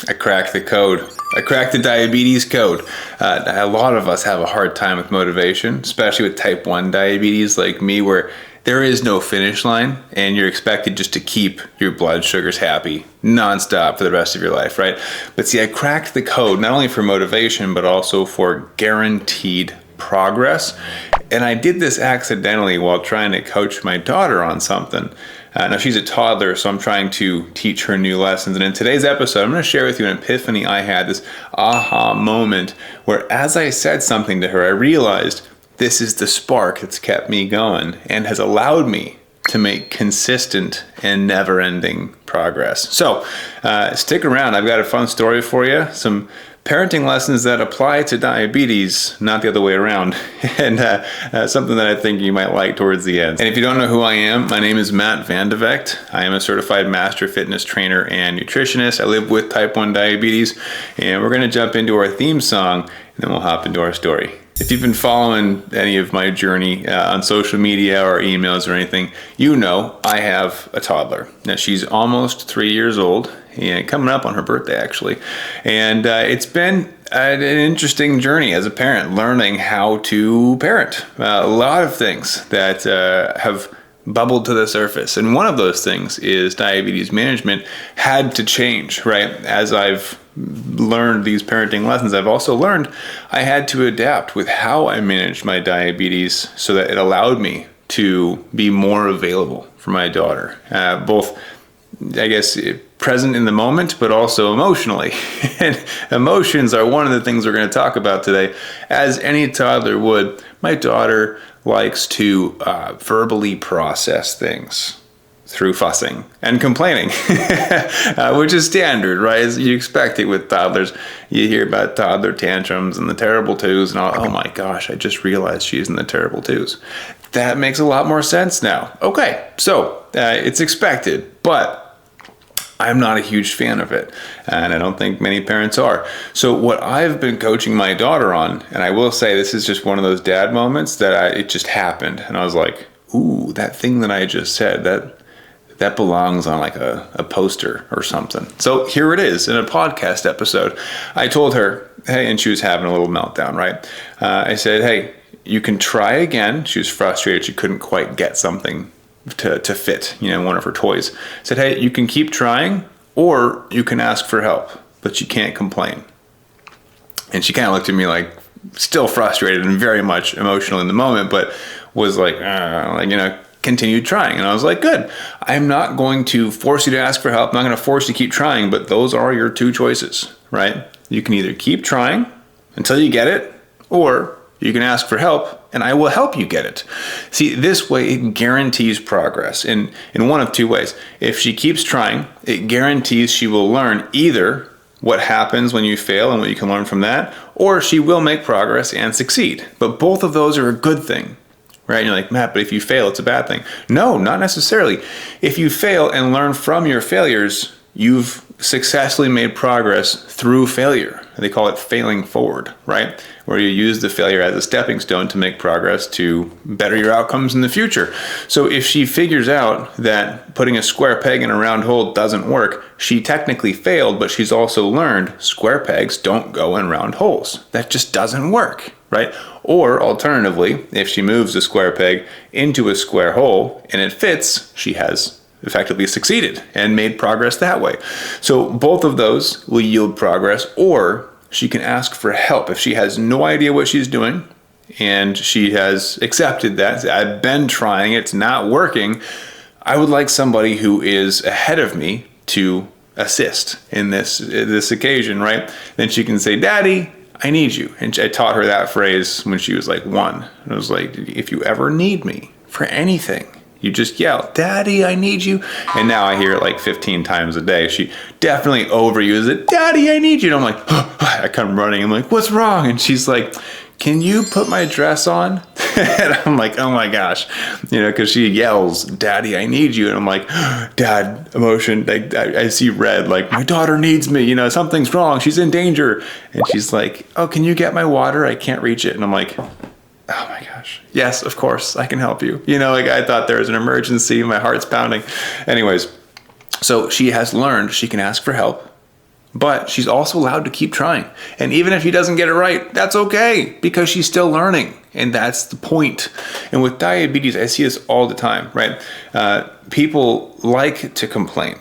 I cracked the code. I cracked the diabetes code. A lot of us have a hard time with motivation, especially with type 1 diabetes like me, where there is no finish line and you're expected just to keep your blood sugars happy nonstop for the rest of your life, right? But see, I cracked the code not only for motivation, but also for guaranteed progress. And I did this accidentally while trying to coach my daughter on something. Now she's a toddler, so I'm trying to teach her new lessons. And in today's episode, I'm going to share with you an epiphany I had, this aha moment, where as I said something to her, I realized this is the spark that's kept me going and has allowed me to make consistent and never-ending progress. So stick around. I've got a fun story for you, some parenting lessons that apply to diabetes, not the other way around, and something that I think you might like towards the end. And if you don't know who I am, my name is Matt Vandevecht. I am a certified master fitness trainer and nutritionist. I live with type 1 diabetes, and we're going to jump into our theme song, and then we'll hop into our story. If you've been following any of my journey on social media or emails or anything, you know I have a toddler. Now she's almost 3 years old and coming up on her birthday actually. And it's been an interesting journey as a parent, learning how to parent. A lot of things that have bubbled to the surface. And one of those things is diabetes management had to change, right? As I've learned these parenting lessons, I've also learned I had to adapt with how I managed my diabetes so that it allowed me to be more available for my daughter, both, I guess, present in the moment, but also emotionally. And emotions are one of the things we're going to talk about today. As any toddler would, my daughter likes to verbally process things through fussing and complaining, which is standard, right? As you expect it with toddlers. You hear about toddler tantrums and the terrible twos and all. Oh my gosh, I just realized she's in the terrible twos. That makes a lot more sense now. Okay, so it's expected, but I'm not a huge fan of it, and I don't think many parents are. So what I've been coaching my daughter on, and I will say this is just one of those dad moments that it just happened, and I was like, ooh, that thing that I just said, that belongs on like a poster or something. So here it is in a podcast episode. I told her, hey, and she was having a little meltdown, right? I said, hey, you can try again. She was frustrated. She couldn't quite get something to fit, one of her toys. I said, hey, you can keep trying or you can ask for help, but you can't complain. And she kind of looked at me like still frustrated and very much emotional in the moment, but was like, continued trying. And I was like, good. I'm not going to force you to ask for help. I'm not going to force you to keep trying, but those are your two choices, right? You can either keep trying until you get it, or you can ask for help and I will help you get it. See, this way it guarantees progress in one of two ways. If she keeps trying, it guarantees she will learn either what happens when you fail and what you can learn from that, or she will make progress and succeed. But both of those are a good thing, right? And you're like, Matt, but if you fail, it's a bad thing. No, not necessarily. If you fail and learn from your failures, you've successfully made progress through failure. They call it failing forward, right? Where you use the failure as a stepping stone to make progress to better your outcomes in the future. So if she figures out that putting a square peg in a round hole doesn't work, she technically failed, but she's also learned square pegs don't go in round holes. That just doesn't work, right? Or alternatively, if she moves a square peg into a square hole and it fits, she has effectively succeeded and made progress that way. So both of those will yield progress, or she can ask for help. If she has no idea what she's doing and she has accepted that, I've been trying, it's not working, I would like somebody who is ahead of me to assist in this occasion, right? Then she can say, Daddy, I need you. And I taught her that phrase when she was like 1. And I was like, if you ever need me for anything, you just yell, Daddy, I need you. And now I hear it like 15 times a day. She definitely overuses it. Daddy, I need you. And I'm like, I come running. I'm like, what's wrong? And she's like, can you put my dress on? And I'm like, oh my gosh, because she yells, Daddy, I need you. And I'm like, Dad, emotion, I see red, like my daughter needs me, something's wrong. She's in danger. And she's like, oh, can you get my water? I can't reach it. And I'm like, oh my gosh, yes, of course, I can help you. I thought there was an emergency. My heart's pounding. Anyways, so she has learned she can ask for help, but she's also allowed to keep trying. And even if she doesn't get it right, that's okay, because she's still learning. And that's the point. And with diabetes, I see this all the time, right? People like to complain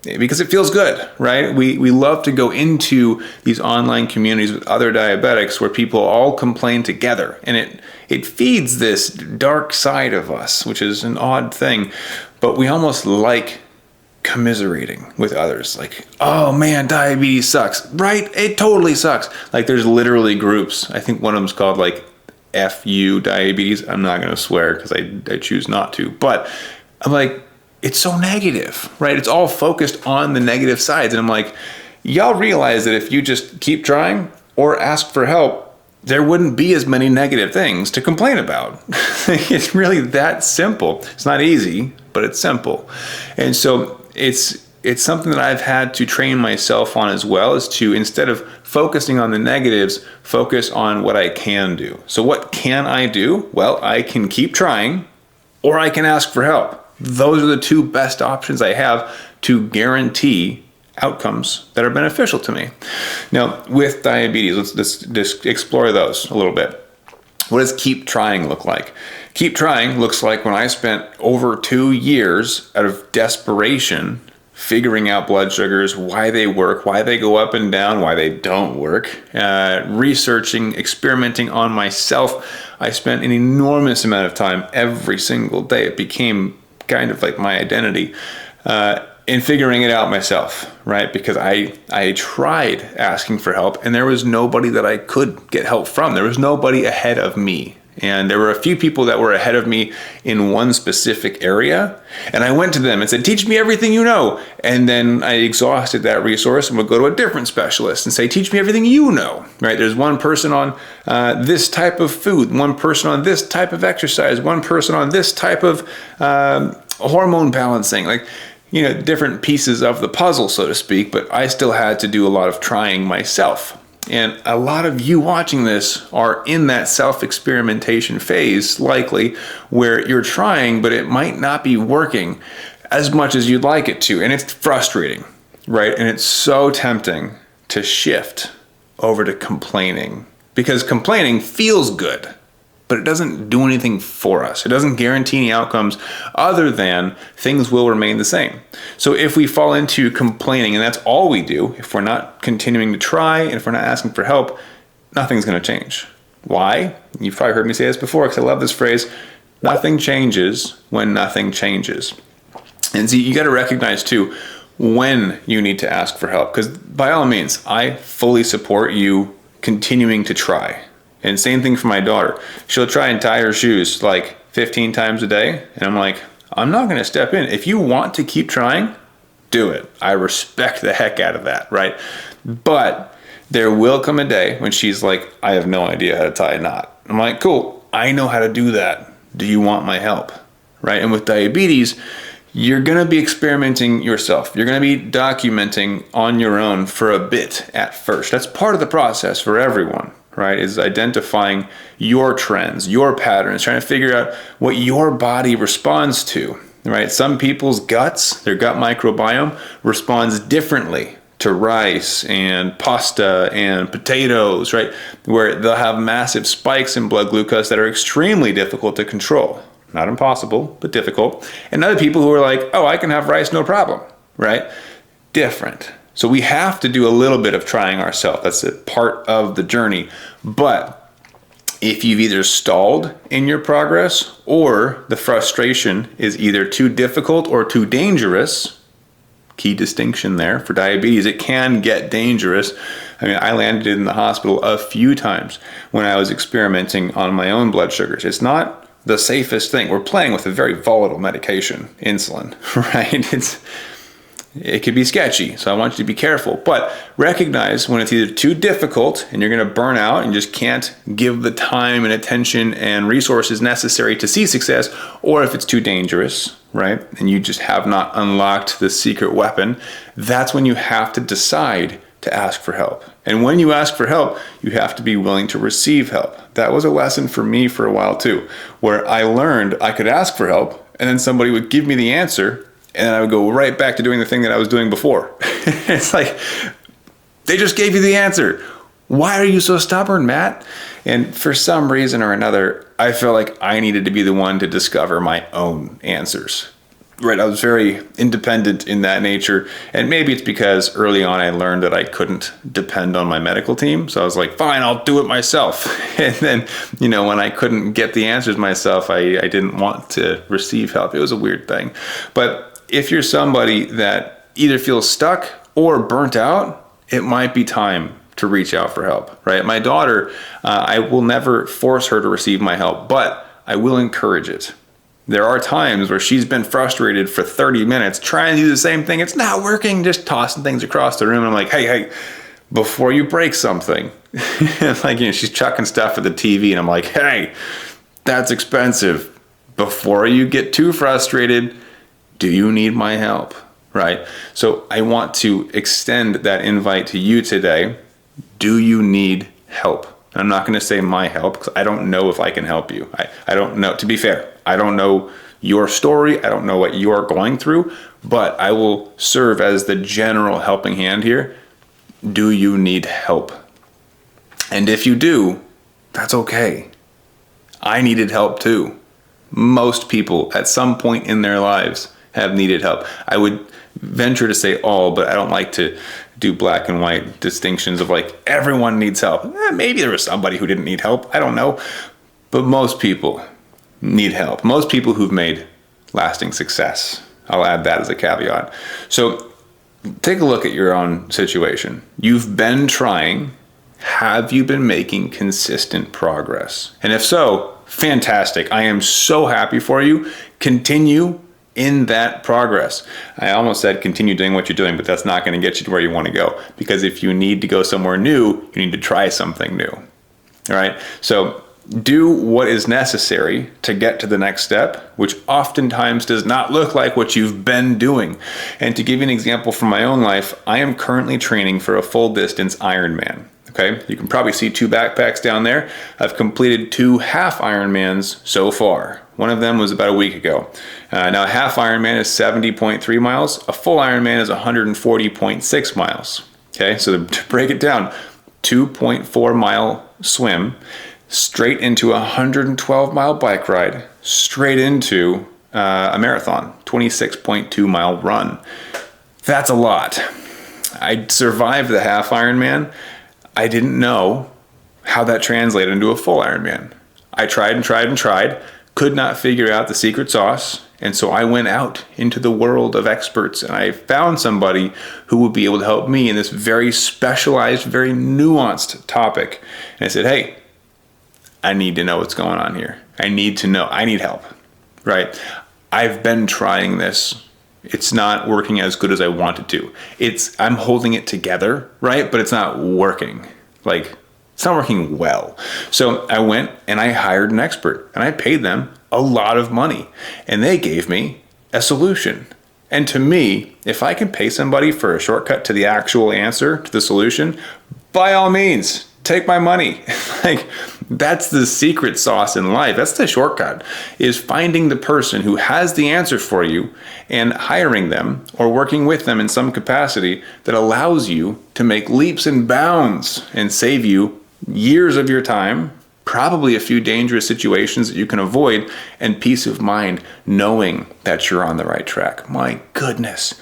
because it feels good, right? We love to go into these online communities with other diabetics where people all complain together. And it feeds this dark side of us, which is an odd thing. But we almost like commiserating with others, like, oh man, diabetes sucks, right? It totally sucks. Like, there's literally groups. I think one of them's called like FU diabetes. I'm not going to swear because I choose not to, but I'm like, it's so negative, right? It's all focused on the negative sides. And I'm like, y'all realize that if you just keep trying or ask for help, there wouldn't be as many negative things to complain about. It's really that simple. It's not easy, but it's simple. And so it's something that I've had to train myself on as well, is to, instead of focusing on the negatives, focus on what I can do. So what can I do? Well, I can keep trying, or I can ask for help. Those are the two best options I have to guarantee outcomes that are beneficial to me. Now, with diabetes, let's explore those a little bit. What does keep trying look like? Keep trying looks like when I spent over 2 years out of desperation figuring out blood sugars, why they work, why they go up and down, why they don't work, researching, experimenting on myself. I spent an enormous amount of time every single day. It became kind of like my identity in figuring it out myself, right? Because I tried asking for help, and there was nobody that I could get help from. There was nobody ahead of me. And there were a few people that were ahead of me in one specific area. And I went to them and said, teach me everything you know. And then I exhausted that resource and would go to a different specialist and say, teach me everything you know, right? There's one person on this type of food, one person on this type of exercise, one person on this type of hormone balancing, like, you know, different pieces of the puzzle, so to speak. But I still had to do a lot of trying myself. And a lot of you watching this are in that self-experimentation phase, likely, where you're trying, but it might not be working as much as you'd like it to. And it's frustrating, right? And it's so tempting to shift over to complaining, because complaining feels good, but it doesn't do anything for us. It doesn't guarantee any outcomes other than things will remain the same. So if we fall into complaining, and that's all we do, if we're not continuing to try, and if we're not asking for help, nothing's going to change. Why? You've probably heard me say this before, because I love this phrase: nothing changes when nothing changes. And see, you got to recognize too when you need to ask for help, because by all means, I fully support you continuing to try. And same thing for my daughter. She'll try and tie her shoes like 15 times a day. And I'm like, I'm not going to step in. If you want to keep trying, do it. I respect the heck out of that, right? But there will come a day when she's like, I have no idea how to tie a knot. I'm like, cool, I know how to do that. Do you want my help? Right? And with diabetes, you're going to be experimenting yourself. You're going to be documenting on your own for a bit at first. That's part of the process for everyone, right? Is identifying your trends, your patterns, trying to figure out what your body responds to, right? Some people's guts, their gut microbiome responds differently to rice and pasta and potatoes, right? Where they'll have massive spikes in blood glucose that are extremely difficult to control. Not impossible, but difficult. And other people who are like, oh, I can have rice, no problem, right? Different. So we have to do a little bit of trying ourselves. That's a part of the journey. But if you've either stalled in your progress, or the frustration is either too difficult or too dangerous, key distinction there for diabetes, it can get dangerous. I mean, I landed in the hospital a few times when I was experimenting on my own blood sugars. It's not the safest thing. We're playing with a very volatile medication, insulin, right? It could be sketchy, so I want you to be careful. But recognize when it's either too difficult and you're going to burn out and just can't give the time and attention and resources necessary to see success, or if it's too dangerous, right, and you just have not unlocked the secret weapon, that's when you have to decide to ask for help. And when you ask for help, you have to be willing to receive help. That was a lesson for me for a while too, where I learned I could ask for help, and then somebody would give me the answer, and I would go right back to doing the thing that I was doing before. It's like, They just gave you the answer. Why are you so stubborn, Matt? And for some reason or another, I felt like I needed to be the one to discover my own answers. Right, I was very independent in that nature, and maybe it's because early on I learned that I couldn't depend on my medical team, so I was like, fine, I'll do it myself. And then, when I couldn't get the answers myself, I didn't want to receive help. It was a weird thing. But if you're somebody that either feels stuck or burnt out, it might be time to reach out for help, right? My daughter, I will never force her to receive my help, but I will encourage it. There are times where she's been frustrated for 30 minutes trying to do the same thing. It's not working, just tossing things across the room. And I'm like, hey, before you break something, she's chucking stuff at the TV. And I'm like, hey, that's expensive. Before you get too frustrated, do you need my help? Right? So I want to extend that invite to you today. Do you need help? I'm not going to say my help because I don't know if I can help you. I don't know. To be fair, I don't know your story. I don't know what you're going through, but I will serve as the general helping hand here. Do you need help? And if you do, that's okay. I needed help too. Most people at some point in their lives have needed help. I would venture to say all, but I don't like to do black and white distinctions of like everyone needs help. Maybe there was somebody who didn't need help. I don't know. But most people need help. Most people who've made lasting success. I'll add that as a caveat. So take a look at your own situation. You've been trying. Have you been making consistent progress? And if so, fantastic. I am so happy for you. Continue in that progress. I almost said continue doing what you're doing, but that's not going to get you to where you want to go. Because if you need to go somewhere new, you need to try something new. All right. So do what is necessary to get to the next step, which oftentimes does not look like what you've been doing. And to give you an example from my own life, I am currently training for a full distance Ironman. Okay, you can probably see 2 backpacks down there. I've completed 2 half Ironmans so far. One of them was about a week ago. Now a half Ironman is 70.3 miles. A full Ironman is 140.6 miles. Okay, so to break it down, 2.4 mile swim, straight into a 112 mile bike ride, straight into a marathon, 26.2 mile run. That's a lot. I survived the half Ironman. I didn't know how that translated into a full Ironman. I tried and tried and tried, could not figure out the secret sauce. And so I went out into the world of experts and I found somebody who would be able to help me in this very specialized, very nuanced topic. And I said, hey, I need to know what's going on here. I need to know. I need help, right? I've been trying this. It's not working as good as I want it to. I'm holding it together, right? But it's not working. It's not working well. So I went and I hired an expert and I paid them a lot of money and they gave me a solution. And to me, if I can pay somebody for a shortcut to the actual answer to the solution, by all means, take my money. That's the secret sauce in life. That's the shortcut, is finding the person who has the answer for you and hiring them or working with them in some capacity that allows you to make leaps and bounds and save you years of your time, probably a few dangerous situations that you can avoid, and peace of mind knowing that you're on the right track. My goodness,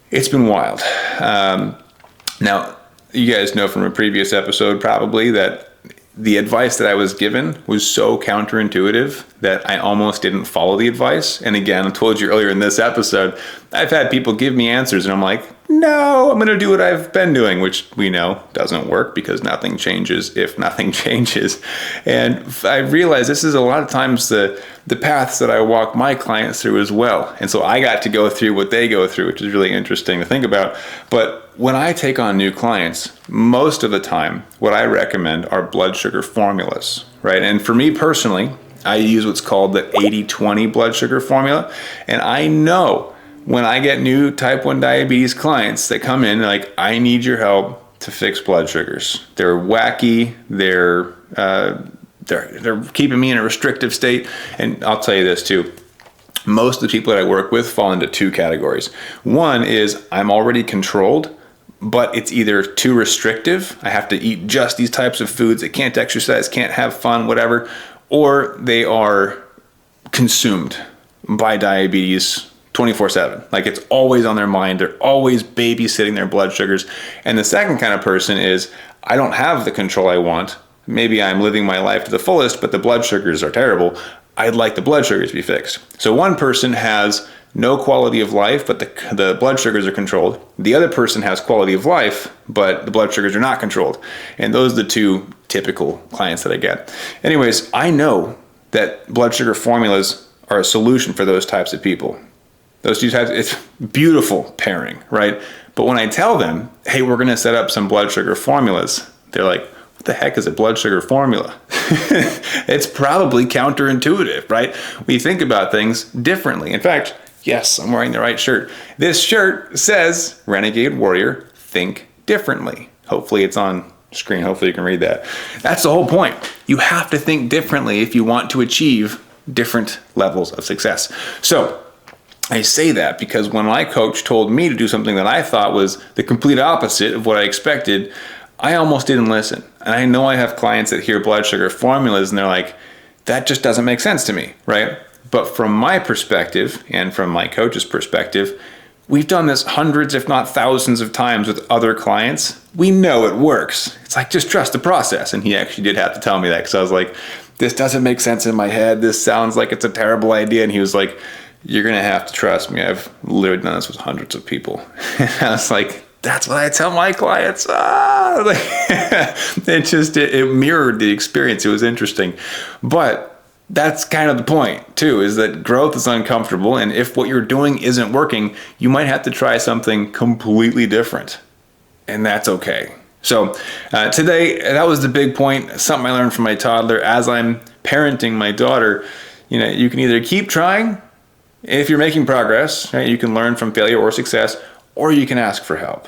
it's been wild. Now, you guys know from a previous episode probably that the advice that I was given was so counterintuitive that I almost didn't follow the advice. And again, I told you earlier in this episode, I've had people give me answers and I'm like, no, I'm going to do what I've been doing, which we know doesn't work because nothing changes if nothing changes. And I realized this is a lot of times the paths that I walk my clients through as well. And so I got to go through what they go through, which is really interesting to think about. But when I take on new clients, most of the time, what I recommend are blood sugar formulas, right? And for me personally, I use what's called the 80-20 blood sugar formula. And I know when I get new type 1 diabetes clients that come in like, I need your help to fix blood sugars. They're wacky. They're keeping me in a restrictive state. And I'll tell you this too. Most of the people that I work with fall into 2 categories. One is I'm already controlled, but it's either too restrictive, I have to eat just these types of foods, I can't exercise, can't have fun, whatever, or they are consumed by diabetes 24/7. Like it's always on their mind. They're always babysitting their blood sugars. And the second kind of person is, I don't have the control I want. Maybe I'm living my life to the fullest, but the blood sugars are terrible. I'd like the blood sugars to be fixed. So one person has no quality of life, but the blood sugars are controlled. The other person has quality of life, but the blood sugars are not controlled. And those are the two typical clients that I get. Anyways, I know that blood sugar formulas are a solution for those types of people. Those two types, it's beautiful pairing, right? But when I tell them, hey, we're gonna set up some blood sugar formulas, they're like, what the heck is a blood sugar formula? It's probably counterintuitive, right? We think about things differently. In fact, yes, I'm wearing the right shirt. This shirt says, Renegade Warrior, think differently. Hopefully it's on screen. Hopefully you can read that. That's the whole point. You have to think differently if you want to achieve different levels of success. So I say that because when my coach told me to do something that I thought was the complete opposite of what I expected, I almost didn't listen. And I know I have clients that hear blood sugar formulas and they're like, that just doesn't make sense to me, right? But from my perspective and from my coach's perspective, we've done this hundreds, if not thousands of times with other clients. We know it works. It's like, just trust the process. And he actually did have to tell me that because I was like, this doesn't make sense in my head. This sounds like it's a terrible idea. And he was like, you're going to have to trust me. I've literally done this with hundreds of people. And I was like, that's what I tell my clients. It mirrored the experience. It was interesting. But that's kind of the point too, is that growth is uncomfortable. And if what you're doing isn't working, you might have to try something completely different. And that's okay. So today, that was the big point, something I learned from my toddler. As I'm parenting my daughter, you can either keep trying, if you're making progress, right, you can learn from failure or success, or you can ask for help.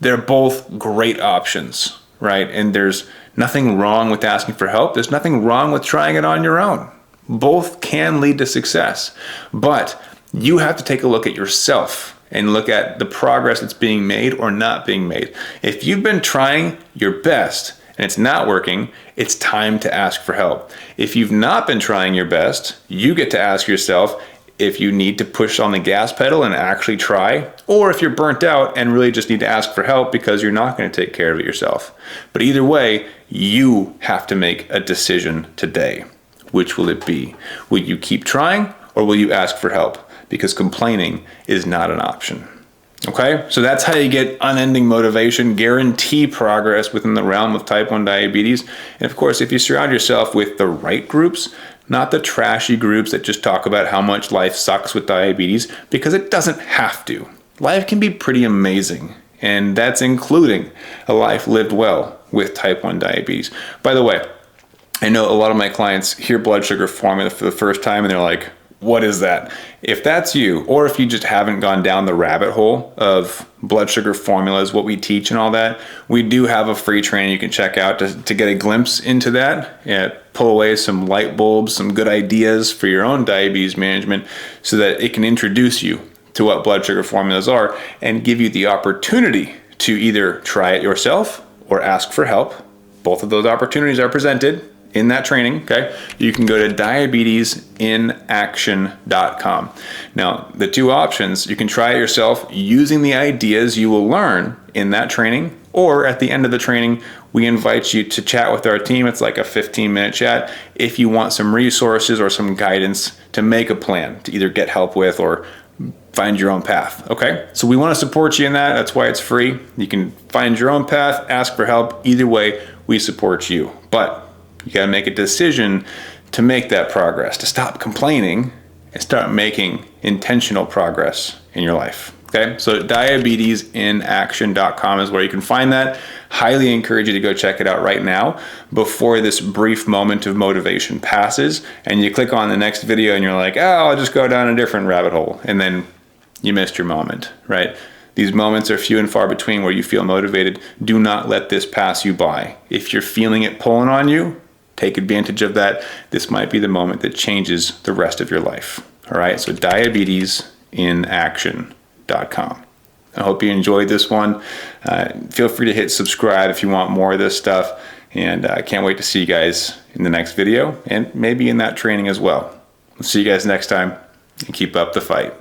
They're both great options, right? And there's nothing wrong with asking for help. There's nothing wrong with trying it on your own. Both can lead to success, but you have to take a look at yourself and look at the progress that's being made or not being made. If you've been trying your best and it's not working, it's time to ask for help. If you've not been trying your best, you get to ask yourself if you need to push on the gas pedal and actually try, or if you're burnt out and really just need to ask for help because you're not going to take care of it yourself. But either way, you have to make a decision today. Which will it be? Will you keep trying or will you ask for help? Because complaining is not an option. Okay, so that's how you get unending motivation, guarantee progress within the realm of type 1 diabetes. And of course, if you surround yourself with the right groups, not the trashy groups that just talk about how much life sucks with diabetes, because it doesn't have to. Life can be pretty amazing, and that's including a life lived well with type 1 diabetes. By the way, I know a lot of my clients hear blood sugar formula for the first time and they're like, what is that? If that's you, or if you just haven't gone down the rabbit hole of blood sugar formulas, what we teach and all that, we do have a free training you can check out to get a glimpse into that. Yeah, pull away some light bulbs, some good ideas for your own diabetes management so that it can introduce you to what blood sugar formulas are and give you the opportunity to either try it yourself or ask for help. Both of those opportunities are presented in that training, okay? You can go to diabetesinaction.com. Now, the two options, you can try it yourself using the ideas you will learn in that training, or at the end of the training, we invite you to chat with our team. It's like a 15-minute chat if you want some resources or some guidance to make a plan to either get help with or find your own path, okay? So we want to support you in that. That's why it's free. You can find your own path, ask for help. Either way, we support you. But you got to make a decision to make that progress, to stop complaining and start making intentional progress in your life. Okay, so diabetesinaction.com is where you can find that. Highly encourage you to go check it out right now before this brief moment of motivation passes and you click on the next video and you're like, oh, I'll just go down a different rabbit hole, and then you missed your moment, right? These moments are few and far between where you feel motivated. Do not let this pass you by. If you're feeling it pulling on you, take advantage of that. This might be the moment that changes the rest of your life. All right, so diabetesinaction.com. I hope you enjoyed this one. Feel free to hit subscribe if you want more of this stuff. And I can't wait to see you guys in the next video and maybe in that training as well. We'll see you guys next time and keep up the fight.